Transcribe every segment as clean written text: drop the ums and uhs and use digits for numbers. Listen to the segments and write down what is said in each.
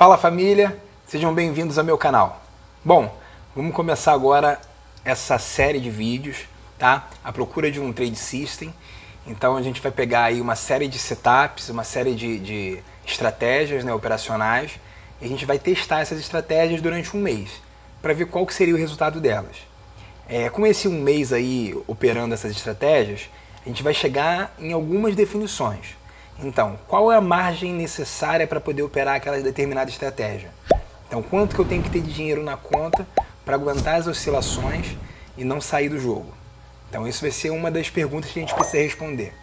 Fala família, sejam bem-vindos ao meu canal. Bom, vamos começar agora essa série de vídeos, tá? A procura de um trade system. Então a gente vai pegar aí uma série de setups, uma série de estratégias, né, operacionais, e a gente vai testar essas estratégias durante um mês, para ver qual que seria o resultado delas. Com esse um mês aí operando essas estratégias, a gente vai chegar em algumas definições. Então, qual é a margem necessária para poder operar aquela determinada estratégia? Então, quanto que eu tenho que ter de dinheiro na conta para aguentar as oscilações e não sair do jogo? Então, isso vai ser uma das perguntas que a gente precisa responder.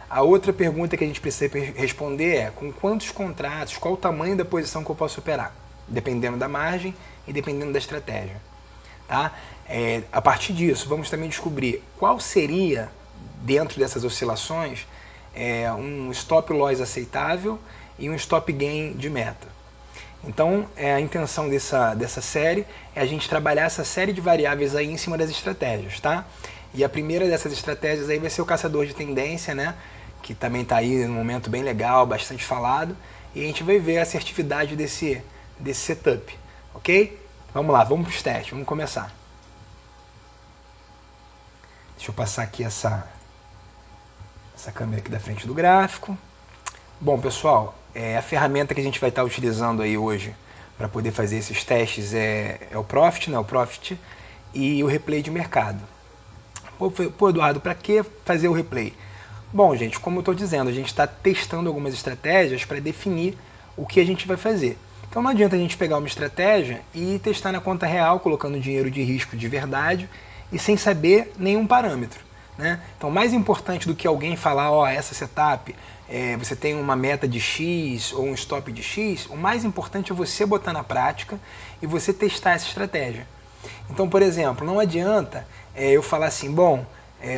A outra pergunta que a gente precisa responder é com quantos contratos, qual o tamanho da posição que eu posso operar, dependendo da margem e dependendo da estratégia. Tá? A partir disso, vamos também descobrir qual seria, dentro dessas oscilações, um stop loss aceitável e um stop gain de meta. Então, a intenção dessa série é a gente trabalhar essa série de variáveis aí em cima das estratégias, tá? E a primeira dessas estratégias aí vai ser o caçador de tendência, né? Que também está aí num momento bem legal, bastante falado, e a gente vai ver a assertividade desse setup, ok? Vamos lá, vamos para os testes, vamos começar. Deixa eu passar aqui essa câmera aqui da frente do gráfico. Bom, pessoal, a ferramenta que a gente vai estar utilizando aí hoje para poder fazer esses testes é o Profit, né? O Profit e o replay de mercado. Pô, Eduardo, para que fazer o replay? Bom, gente, como eu estou dizendo, a gente está testando algumas estratégias para definir o que a gente vai fazer. Então não adianta a gente pegar uma estratégia e testar na conta real, colocando dinheiro de risco de verdade e sem saber nenhum parâmetro. Né? Então, mais importante do que alguém falar, ó, essa setup, você tem uma meta de X ou um stop de X, o mais importante é você botar na prática e você testar essa estratégia. Então, por exemplo, não adianta eu falar assim, bom,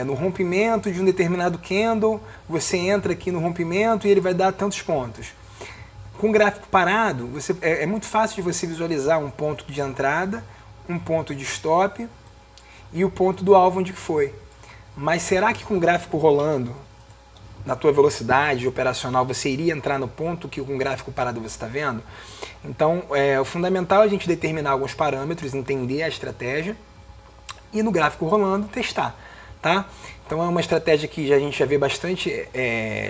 no rompimento de um determinado candle, você entra aqui no rompimento e ele vai dar tantos pontos. Com o gráfico parado, é muito fácil de você visualizar um ponto de entrada, um ponto de stop e o ponto do alvo onde foi. Mas será que com o gráfico rolando, na tua velocidade operacional, você iria entrar no ponto que com o gráfico parado você está vendo? Então, o fundamental é a gente determinar alguns parâmetros, entender a estratégia e no gráfico rolando testar. Tá? Então é uma estratégia que a gente já vê bastante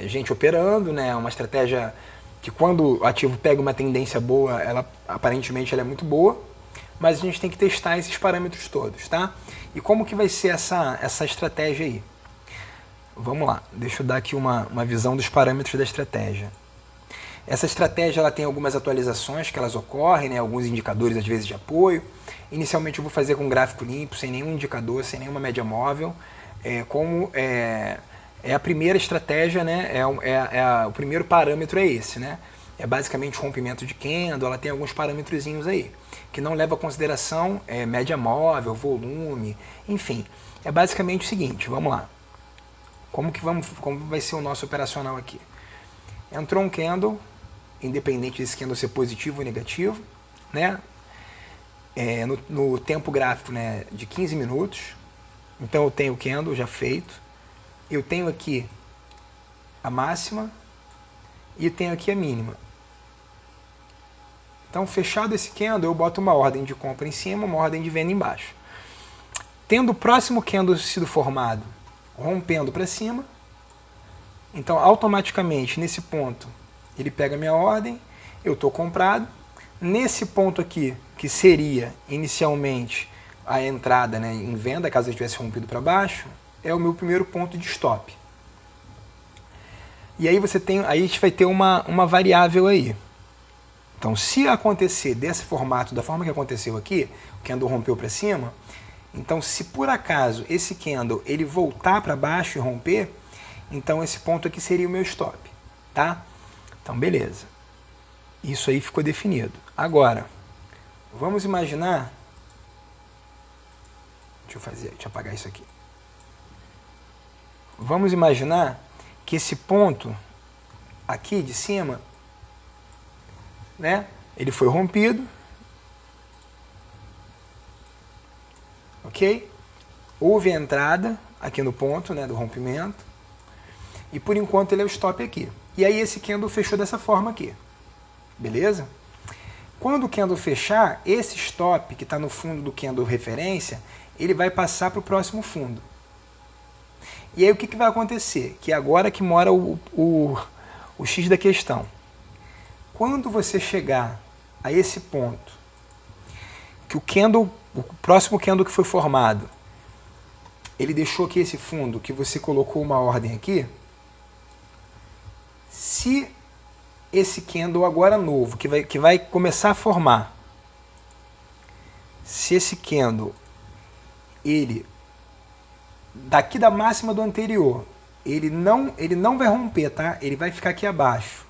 gente operando, né? Uma estratégia que quando o ativo pega uma tendência boa, aparentemente ela é muito boa, mas a gente tem que testar esses parâmetros todos, tá? E como que vai ser essa estratégia aí? Vamos lá, deixa eu dar aqui uma visão dos parâmetros da estratégia. Essa estratégia ela tem algumas atualizações que elas ocorrem, né? Alguns indicadores às vezes de apoio. Inicialmente eu vou fazer com gráfico limpo, sem nenhum indicador, sem nenhuma média móvel. A primeira estratégia, né? O primeiro parâmetro é esse, né? É basicamente rompimento de candle, ela tem alguns parâmetrozinhos aí, que não leva em consideração média móvel, volume, enfim. É basicamente o seguinte, vamos lá. Como vai ser o nosso operacional aqui? Entrou um candle, independente desse candle ser positivo ou negativo, né? No tempo gráfico, né, de 15 minutos. Então eu tenho o candle já feito. Eu tenho aqui a máxima e tenho aqui a mínima. Então, fechado esse candle, eu boto uma ordem de compra em cima, uma ordem de venda embaixo. Tendo o próximo candle sido formado, rompendo para cima, então automaticamente nesse ponto ele pega a minha ordem, eu estou comprado. Nesse ponto aqui, que seria inicialmente a entrada, né, em venda, caso ele tivesse rompido para baixo, é o meu primeiro ponto de stop. E aí aí a gente vai ter uma variável aí. Então, se acontecer desse formato, da forma que aconteceu aqui, o candle rompeu para cima, então se por acaso esse candle ele voltar para baixo e romper, então esse ponto aqui seria o meu stop, tá? Então, beleza. Isso aí ficou definido. Agora, vamos imaginar... Deixa eu apagar isso aqui. Vamos imaginar que esse ponto aqui de cima, né, ele foi rompido, ok? Houve a entrada aqui no ponto, né, do rompimento, e por enquanto ele é o stop aqui. E aí esse candle fechou dessa forma aqui, beleza? Quando o candle fechar, esse stop que está no fundo do candle referência, ele vai passar para o próximo fundo. E aí o que vai acontecer? Que é agora que mora o X da questão. Quando você chegar a esse ponto, que o próximo candle que foi formado, ele deixou aqui esse fundo, que você colocou uma ordem aqui, se esse candle agora novo, que vai começar a formar, se esse candle, ele, daqui da máxima do anterior, ele não vai romper, tá? Ele vai ficar aqui abaixo,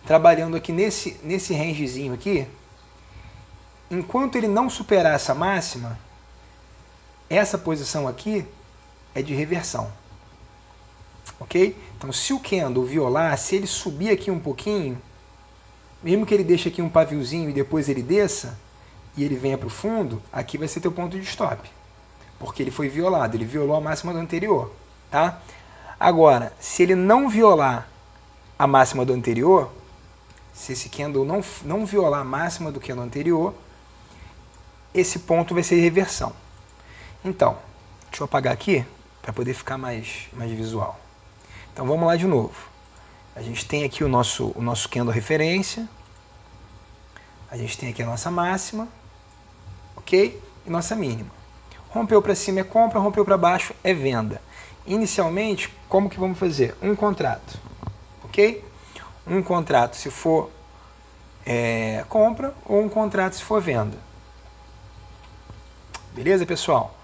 trabalhando aqui nesse rangezinho aqui. Enquanto ele não superar essa máxima, essa posição aqui é de reversão. Ok? Então, se o candle violar, se ele subir aqui um pouquinho, mesmo que ele deixe aqui um paviozinho e depois ele desça, e ele venha para o fundo, aqui vai ser teu ponto de stop. Porque ele foi violado, ele violou a máxima do anterior. Tá? Agora, se ele não violar a máxima do anterior, se esse candle não violar a máxima do candle anterior, esse ponto vai ser reversão. Então, deixa eu apagar aqui, para poder ficar mais visual. Então vamos lá de novo. A gente tem aqui o nosso candle referência. A gente tem aqui a nossa máxima. Ok? E nossa mínima. Rompeu para cima é compra, rompeu para baixo é venda. Inicialmente, como que vamos fazer? Um contrato. Ok? Um contrato se for compra ou um contrato se for venda. Beleza, pessoal?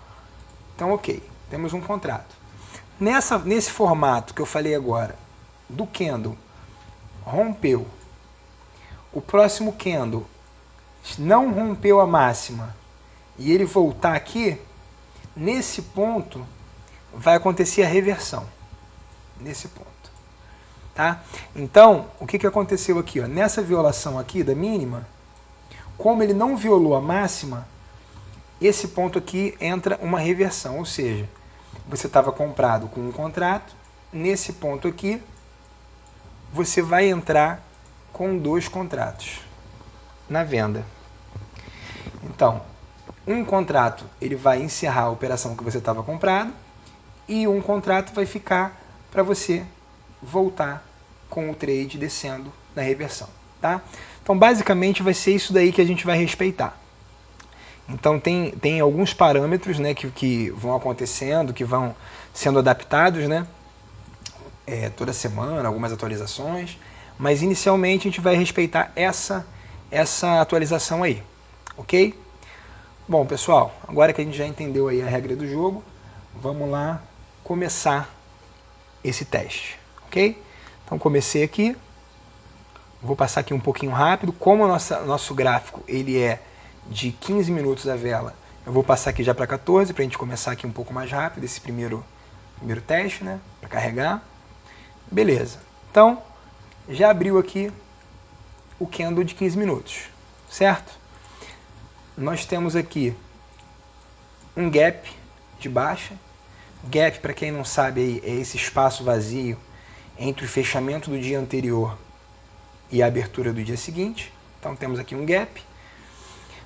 Então, ok. Temos um contrato. Nesse formato que eu falei agora, do candle, rompeu. O próximo candle não rompeu a máxima e ele voltar aqui, nesse ponto vai acontecer a reversão. Nesse ponto. Tá? Então, o que aconteceu aqui? Ó? Nessa violação aqui da mínima, como ele não violou a máxima, esse ponto aqui entra uma reversão, ou seja, você estava comprado com um contrato, nesse ponto aqui, você vai entrar com 2 contratos na venda. Então, um contrato ele vai encerrar a operação que você estava comprado e um contrato vai ficar para você voltar com o trade descendo na reversão. Tá? Então, basicamente, vai ser isso daí que a gente vai respeitar. Então tem alguns parâmetros, né, que vão acontecendo, que vão sendo adaptados, né, toda semana, algumas atualizações, mas inicialmente a gente vai respeitar essa atualização aí, ok? Bom, pessoal, agora que a gente já entendeu aí a regra do jogo, vamos lá começar esse teste, ok? Então comecei aqui, vou passar aqui um pouquinho rápido, como o nosso gráfico ele é de 15 minutos a vela, eu vou passar aqui já para 14, para a gente começar aqui um pouco mais rápido, esse primeiro teste, né, para carregar. Beleza, então já abriu aqui o candle de 15 minutos, certo? Nós temos aqui um gap de baixa. Gap, para quem não sabe, aí, é esse espaço vazio entre o fechamento do dia anterior e a abertura do dia seguinte. Então temos aqui um gap,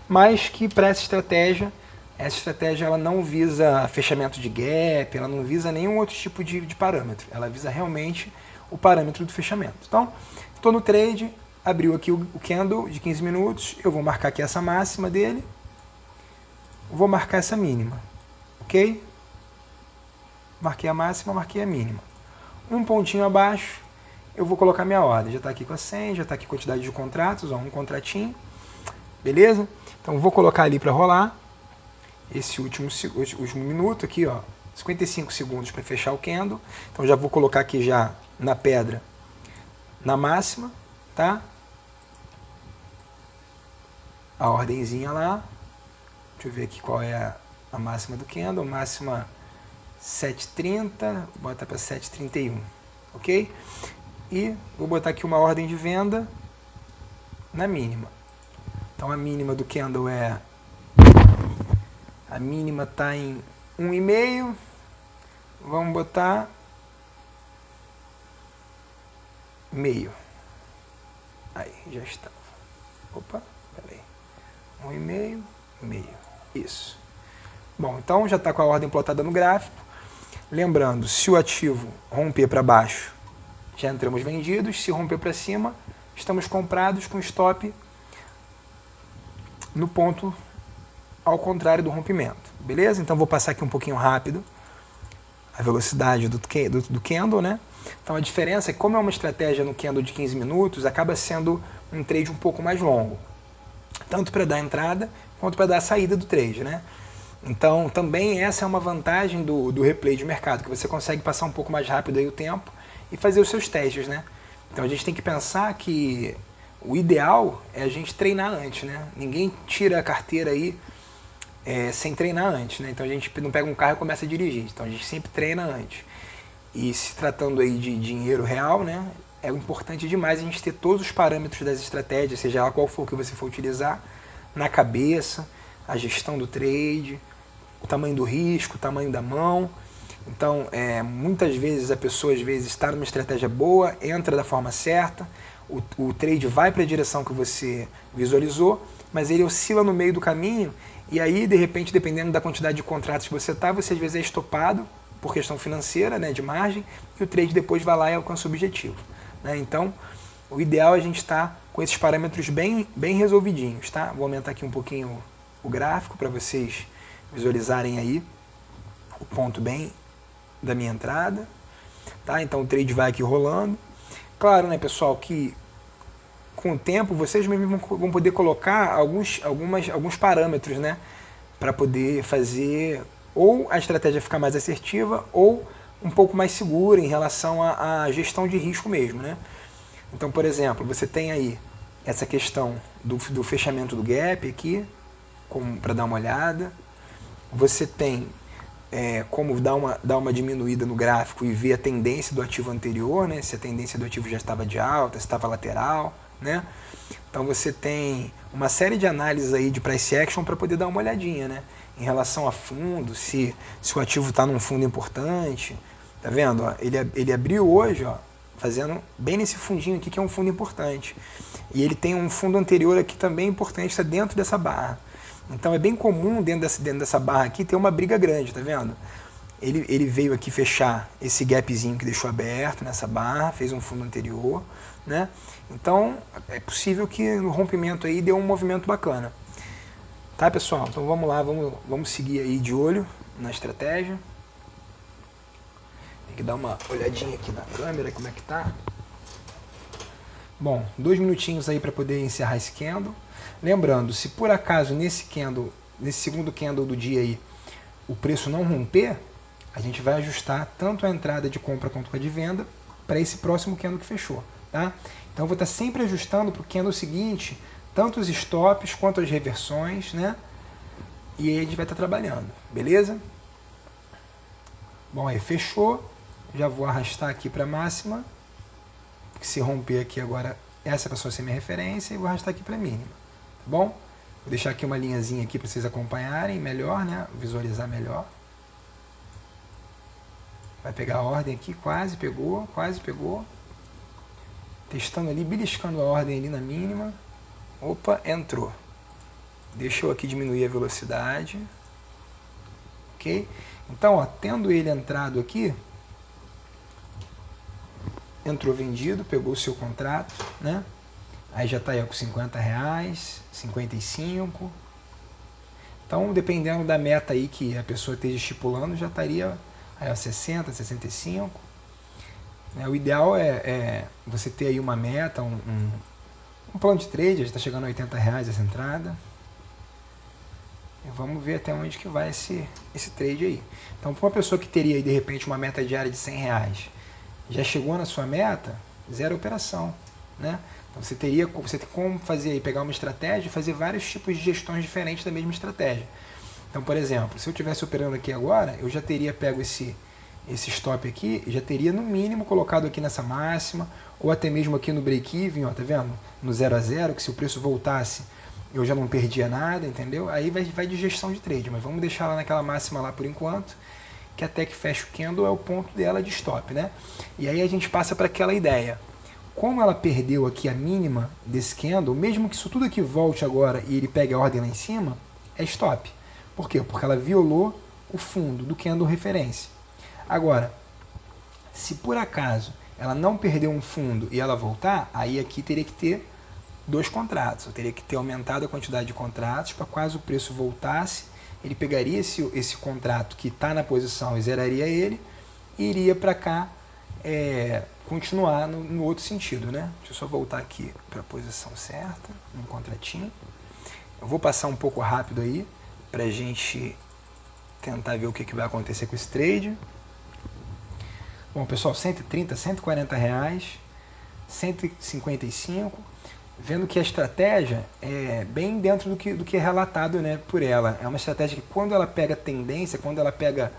mas que para essa estratégia ela não visa fechamento de gap, ela não visa nenhum outro tipo de parâmetro, ela visa realmente o parâmetro do fechamento. Então, estou no trade, abriu aqui o candle de 15 minutos, eu vou marcar aqui essa máxima dele, vou marcar essa mínima, ok? Marquei a máxima, marquei a mínima. Um pontinho abaixo, eu vou colocar minha ordem, já está aqui com a 100, já está aqui a quantidade de contratos, ó, um contratinho, beleza? Então vou colocar ali para rolar esse último minuto aqui, ó, 55 segundos para fechar o candle. Então já vou colocar aqui já na pedra, na máxima, tá? A ordenzinha lá. Deixa eu ver aqui qual é a máxima do candle. Máxima 7,30, vou botar para 7,31, ok? E vou botar aqui uma ordem de venda na mínima. Então a mínima do candle a mínima está em 1,5. Vamos botar meio. Aí, já está. Opa, peraí. 1,5, meio. Isso. Bom, então já está com a ordem plotada no gráfico. Lembrando, se o ativo romper para baixo, já entramos vendidos. Se romper para cima, estamos comprados com stop no ponto ao contrário do rompimento. Beleza? Então vou passar aqui um pouquinho rápido a velocidade do candle, né? Então a diferença é que, como é uma estratégia no candle de 15 minutos, acaba sendo um trade um pouco mais longo. Tanto para dar entrada, quanto para dar a saída do trade, né? Então também essa é uma vantagem do replay de mercado, que você consegue passar um pouco mais rápido aí o tempo e fazer os seus testes, né? Então a gente tem que pensar que o ideal é a gente treinar antes, né? Ninguém tira a carteira aí sem treinar antes, né? Então a gente não pega um carro e começa a dirigir. Então a gente sempre treina antes. E se tratando aí de dinheiro real, né? É importante demais a gente ter todos os parâmetros das estratégias, seja lá qual for que você for utilizar, na cabeça, a gestão do trade, o tamanho do risco, o tamanho da mão. Então, muitas vezes a pessoa está numa estratégia boa, entra da forma certa, o trade vai para a direção que você visualizou, mas ele oscila no meio do caminho e aí, de repente, dependendo da quantidade de contratos que você você às vezes é estopado por questão financeira, né, de margem, e o trade depois vai lá e alcança o objetivo, né? Então, o ideal é a gente estar com esses parâmetros bem resolvidinhos, tá? Vou aumentar aqui um pouquinho o gráfico para vocês visualizarem aí o ponto bem da minha entrada, tá? Então o trade vai aqui rolando. Claro, né, pessoal, que com o tempo vocês mesmos vão poder colocar alguns parâmetros, né, para poder fazer ou a estratégia ficar mais assertiva ou um pouco mais segura em relação à gestão de risco mesmo, né? Então, por exemplo, você tem aí essa questão do fechamento do gap aqui, para dar uma olhada. Você tem como dar uma diminuída no gráfico e ver a tendência do ativo anterior, né? Se a tendência do ativo já estava de alta, se estava lateral, né? Então você tem uma série de análises aí de price action para poder dar uma olhadinha, né? Em relação a fundo, se o ativo está num fundo importante. Tá vendo? Ó, ele abriu hoje, ó, fazendo bem nesse fundinho aqui, que é um fundo importante. E ele tem um fundo anterior aqui também importante, está dentro dessa barra. Então é bem comum dentro dessa barra aqui ter uma briga grande, tá vendo? Ele veio aqui fechar esse gapzinho que deixou aberto nessa barra, fez um fundo anterior, né? Então é possível que no rompimento aí dê um movimento bacana. Tá, pessoal? Então vamos lá, vamos seguir aí de olho na estratégia. Tem que dar uma olhadinha aqui na câmera, como é que tá. Bom, 2 minutinhos aí para poder encerrar esse candle. Lembrando, se por acaso nesse segundo candle do dia aí, o preço não romper, a gente vai ajustar tanto a entrada de compra quanto a de venda para esse próximo candle que fechou, tá? Então eu vou estar sempre ajustando para o candle seguinte, tanto os stops quanto as reversões, né? E aí a gente vai estar trabalhando, beleza? Bom, aí fechou, já vou arrastar aqui para a máxima, que se romper aqui agora, essa passou a ser minha referência, e vou arrastar aqui para a mínima, tá bom? Vou deixar aqui uma linhazinha aqui para vocês acompanharem melhor, né? Visualizar melhor. Vai pegar a ordem aqui, quase pegou, quase pegou. Testando ali, beliscando a ordem ali na mínima. Opa, entrou. Deixa eu aqui diminuir a velocidade. Ok? Então, ó, tendo ele entrado aqui, entrou vendido, pegou o seu contrato, né? Aí já está aí ó, com R$50, 55. Então, dependendo da meta aí que a pessoa esteja estipulando, já estaria aí, ó, 60, 65. O ideal é você ter aí uma meta, um plano de trade, já está chegando a R$80 essa entrada. E vamos ver até onde que vai esse trade aí. Então, para uma pessoa que teria aí, de repente uma meta diária de R$100, já chegou na sua meta, zero operação, né? Então você tem como fazer aí, pegar uma estratégia e fazer vários tipos de gestões diferentes da mesma estratégia. Então, por exemplo, se eu estivesse operando aqui agora, eu já teria pego esse stop aqui, já teria no mínimo colocado aqui nessa máxima, ou até mesmo aqui no break-even, ó, tá vendo? No 0 a 0, que se o preço voltasse, eu já não perdia nada, entendeu? Aí vai de gestão de trade, mas vamos deixar lá naquela máxima lá por enquanto, que até que fecha o candle é o ponto dela de stop, né? E aí a gente passa para aquela ideia. como ela perdeu aqui a mínima desse candle, mesmo que isso tudo aqui volte agora e ele pegue a ordem lá em cima, é stop. Por quê? Porque ela violou o fundo do candle referência. Agora, se por acaso ela não perdeu um fundo e ela voltar, aí aqui teria que ter 2 contratos. Eu teria que ter aumentado a quantidade de contratos para caso o preço voltasse, ele pegaria esse contrato que está na posição e zeraria ele e iria para cá continuar no outro sentido, né? Deixa eu só voltar aqui para a posição certa, um contratinho. Eu vou passar um pouco rápido aí para a gente tentar ver o que vai acontecer com esse trade. Bom, pessoal, 130, 140 reais, 155, vendo que a estratégia é bem dentro do que é relatado, né, por ela. É uma estratégia que quando ela pega tendência, quando ela pega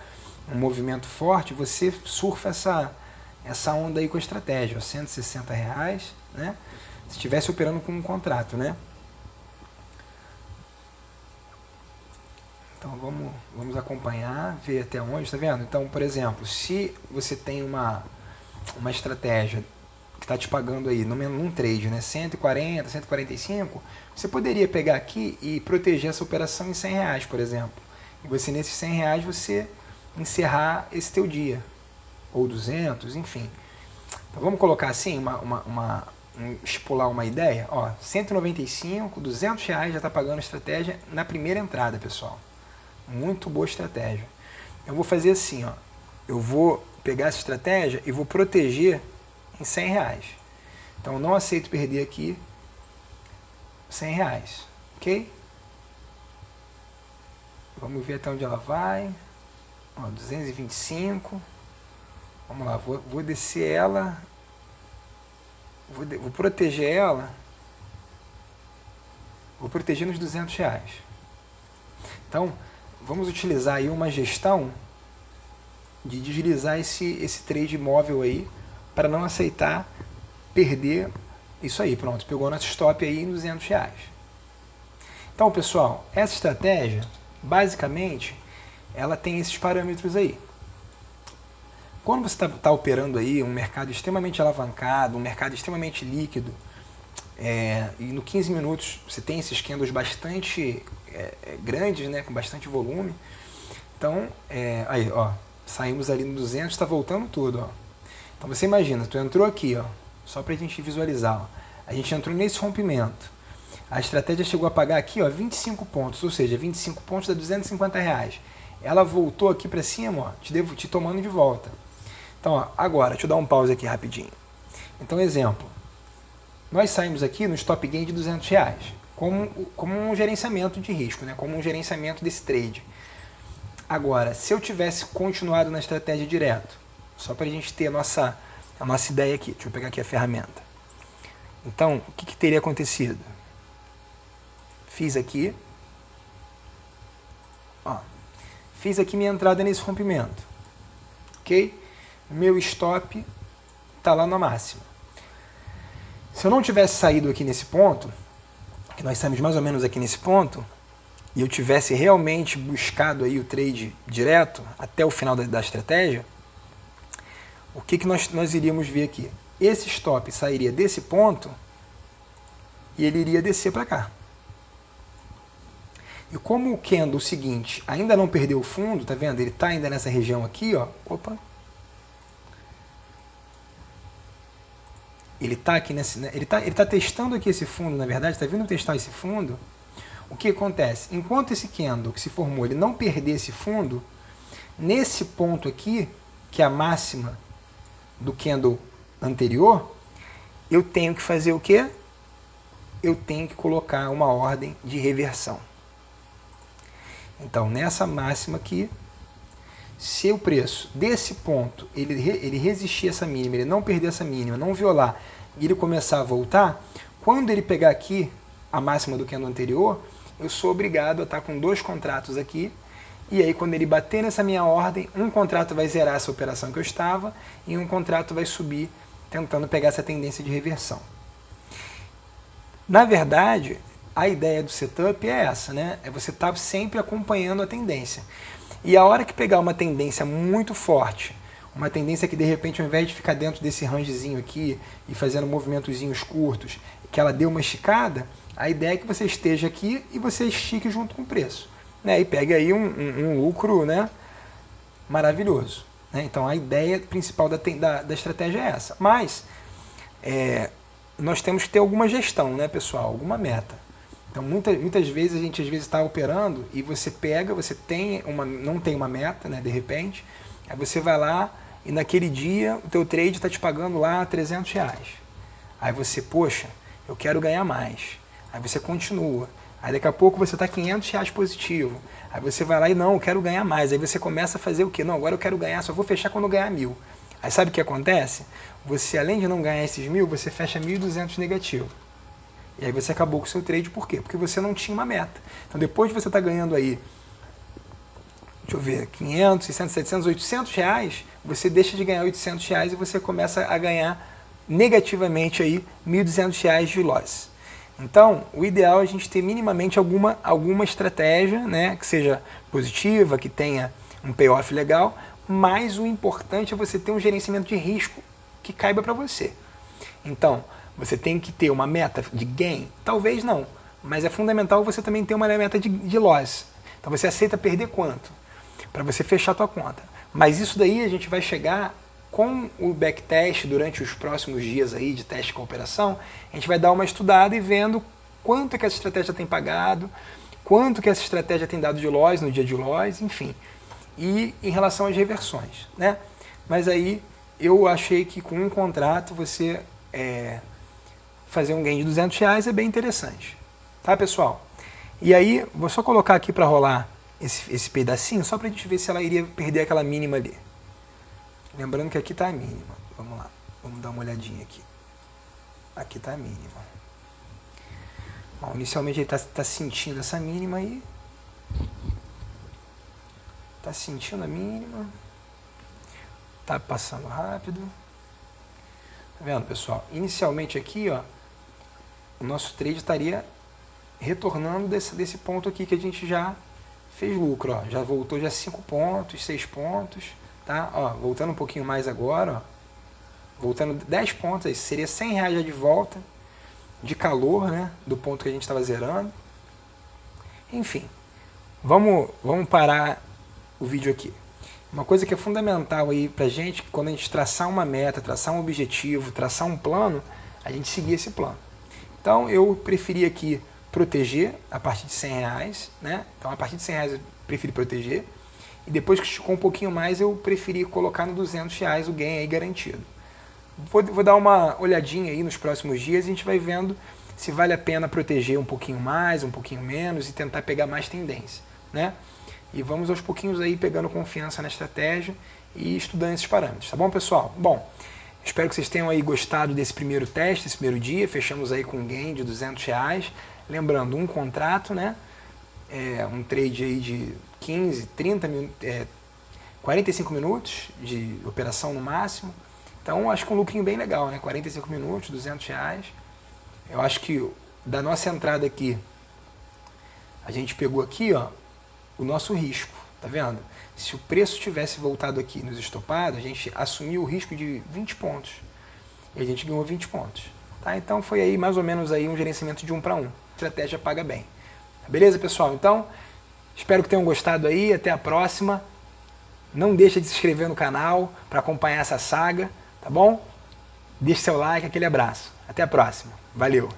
um movimento forte, você surfa essa onda aí com a estratégia, ó, 160 reais, né, se estivesse operando com um contrato, né. Então vamos acompanhar, ver até onde, tá vendo? Então, por exemplo, se você tem uma estratégia que está te pagando aí num trade, né, 140, 145, você poderia pegar aqui e proteger essa operação em 100 reais, por exemplo. E você, nesses 100 reais, você encerrar esse teu dia, ou 200, enfim. Então vamos colocar assim, estipular uma ideia, ó, 195, 200 reais já está pagando a estratégia na primeira entrada, pessoal. Muito boa estratégia. Eu vou fazer assim, ó. Eu vou pegar essa estratégia e vou proteger em 100 reais. Então eu não aceito perder aqui 100 reais. Ok? Vamos ver até onde ela vai. Ó, 225. Vamos lá, vou descer ela. Vou proteger ela. Vou proteger nos 200 reais. Então, vamos utilizar aí uma gestão de deslizar esse trade móvel aí para não aceitar perder isso aí. Pronto, pegou nosso stop aí em 200 reais. Então, pessoal, essa estratégia, basicamente, ela tem esses parâmetros aí. Quando você está operando aí um mercado extremamente alavancado, um mercado extremamente líquido, e no 15 minutos você tem esses candles bastante grandes, né, com bastante volume. Então, aí, ó, saímos ali no 200, está voltando tudo, ó. Então você imagina, tu entrou aqui, ó, só para a gente visualizar, ó. A gente entrou nesse rompimento. A estratégia chegou a pagar aqui, ó, 25 pontos, ou seja, 25 pontos dá 250 reais. Ela voltou aqui para cima, ó, te tomando de volta. Então, ó, agora, deixa eu dar um pause aqui rapidinho. Então, exemplo, nós saímos aqui no stop gain de 200 reais, como um gerenciamento de risco, né, como um gerenciamento desse trade. Agora, se eu tivesse continuado na estratégia direto, só para a gente ter a nossa ideia aqui, deixa eu pegar aqui a ferramenta. Então, o que teria acontecido? Fiz aqui, ó, fiz aqui minha entrada nesse rompimento, ok? Meu stop está lá na máxima. Se eu não tivesse saído aqui nesse ponto, que nós saímos mais ou menos aqui nesse ponto, e eu tivesse realmente buscado aí o trade direto até o final da estratégia, o que nós iríamos ver aqui? Esse stop sairia desse ponto e ele iria descer para cá. E como o candle seguinte ainda não perdeu o fundo, tá vendo? Ele está ainda nessa região aqui, ó. Opa. Ele está aqui ele tá testando aqui esse fundo, na verdade, está vindo testar esse fundo. O que acontece? Enquanto esse candle que se formou, ele não perder esse fundo, nesse ponto aqui, que é a máxima do candle anterior, eu tenho que fazer o quê? Eu tenho que colocar uma ordem de reversão. Então, nessa máxima aqui, se o preço desse ponto ele resistir a essa mínima, ele não perder essa mínima, não violar, e ele começar a voltar, quando ele pegar aqui a máxima do candle anterior, eu sou obrigado a estar com 2 contratos aqui, e aí quando ele bater nessa minha ordem, um contrato vai zerar essa operação que eu estava, e um contrato vai subir, tentando pegar essa tendência de reversão. Na verdade, a ideia do setup é essa, né? É você estar sempre acompanhando a tendência. E a hora que pegar uma tendência muito forte, Uma tendência é que de repente, ao invés de ficar dentro desse rangezinho aqui e fazendo movimentozinhos curtos, que ela dê uma esticada, a ideia é que você esteja aqui e você estique junto com o preço, né? E pegue aí um lucro, né, maravilhoso, né? Então a ideia principal da estratégia é essa. Mas nós temos que ter alguma gestão, né, pessoal? Alguma meta. Então muitas vezes a gente está operando e você pega, você não tem uma meta, né, de repente, aí você vai lá e naquele dia o teu trade está te pagando lá R$300. Aí você, poxa, eu quero ganhar mais. Aí você continua. Aí daqui a pouco você está R$500 positivo. Aí você vai lá e não, eu quero ganhar mais. Aí você começa a fazer o quê? Não, agora eu quero ganhar, só vou fechar quando eu ganhar 1.000. Aí sabe o que acontece? Você, além de não ganhar esses 1.000, você fecha 1.200 negativo. E aí você acabou com o seu trade, por quê? Porque você não tinha uma meta. Então depois de você estar ganhando aí, deixa eu ver, 500, 600, 700, 800 reais, você deixa de ganhar 800 reais e você começa a ganhar negativamente aí 1.200 reais de loss. Então, o ideal é a gente ter minimamente alguma estratégia, né, que seja positiva, que tenha um payoff legal, mas o importante é você ter um gerenciamento de risco que caiba para você. Então, você tem que ter uma meta de gain? Talvez não, mas é fundamental você também ter uma meta de loss. Então você aceita perder quanto? Para você fechar a tua conta. Mas isso daí a gente vai chegar com o backtest durante os próximos dias aí de teste com a operação, a gente vai dar uma estudada e vendo quanto que essa estratégia tem pagado, quanto que essa estratégia tem dado de loss no dia de loss, enfim. E em relação às reversões, né? Mas aí eu achei que com um contrato você fazer um gain de R$200 é bem interessante. Tá, pessoal? E aí, vou só colocar aqui para rolar esse pedacinho, só para a gente ver se ela iria perder aquela mínima ali. Lembrando que aqui está a mínima. Vamos lá, vamos dar uma olhadinha aqui. Aqui está a mínima. Bom, inicialmente ele está sentindo essa mínima aí. Está sentindo a mínima. Está passando rápido. Tá vendo, pessoal? Inicialmente aqui, ó, o nosso trade estaria retornando desse ponto aqui que a gente já fez lucro, ó. Já voltou já 5 pontos, 6 pontos, tá? Ó, voltando um pouquinho mais agora, ó. Voltando 10 pontos, aí seria R$100 já de volta, de calor, né? Do ponto que a gente estava zerando. Enfim, vamos parar o vídeo aqui. Uma coisa que é fundamental aí pra gente, quando a gente traçar uma meta, traçar um objetivo, traçar um plano, a gente seguir esse plano. Então eu preferi aqui proteger a partir de R$100, né? Então a partir de R$100 eu preferi proteger. E depois que esticou um pouquinho mais, eu preferi colocar no R$200 o gain aí garantido. Vou dar uma olhadinha aí nos próximos dias e a gente vai vendo se vale a pena proteger um pouquinho mais, um pouquinho menos e tentar pegar mais tendência, né? E vamos aos pouquinhos aí pegando confiança na estratégia e estudando esses parâmetros, tá bom, pessoal? Bom, espero que vocês tenham aí gostado desse primeiro teste, desse primeiro dia. Fechamos aí com um gain de R$200. Lembrando, um contrato, né? Um trade aí de 15, 30, 45 minutos de operação no máximo. Então, acho que um lucrinho bem legal, né? 45 minutos, R$200. Eu acho que da nossa entrada aqui, a gente pegou aqui, ó, o nosso risco, tá vendo? Se o preço tivesse voltado aqui nos estopados, a gente assumiu o risco de 20 pontos. E a gente ganhou 20 pontos. Tá? Então foi aí mais ou menos aí um gerenciamento de 1 para 1. A estratégia paga bem. Beleza, pessoal? Então, espero que tenham gostado aí. Até a próxima. Não deixa de se inscrever no canal para acompanhar essa saga, tá bom? Deixe seu like, aquele abraço. Até a próxima. Valeu!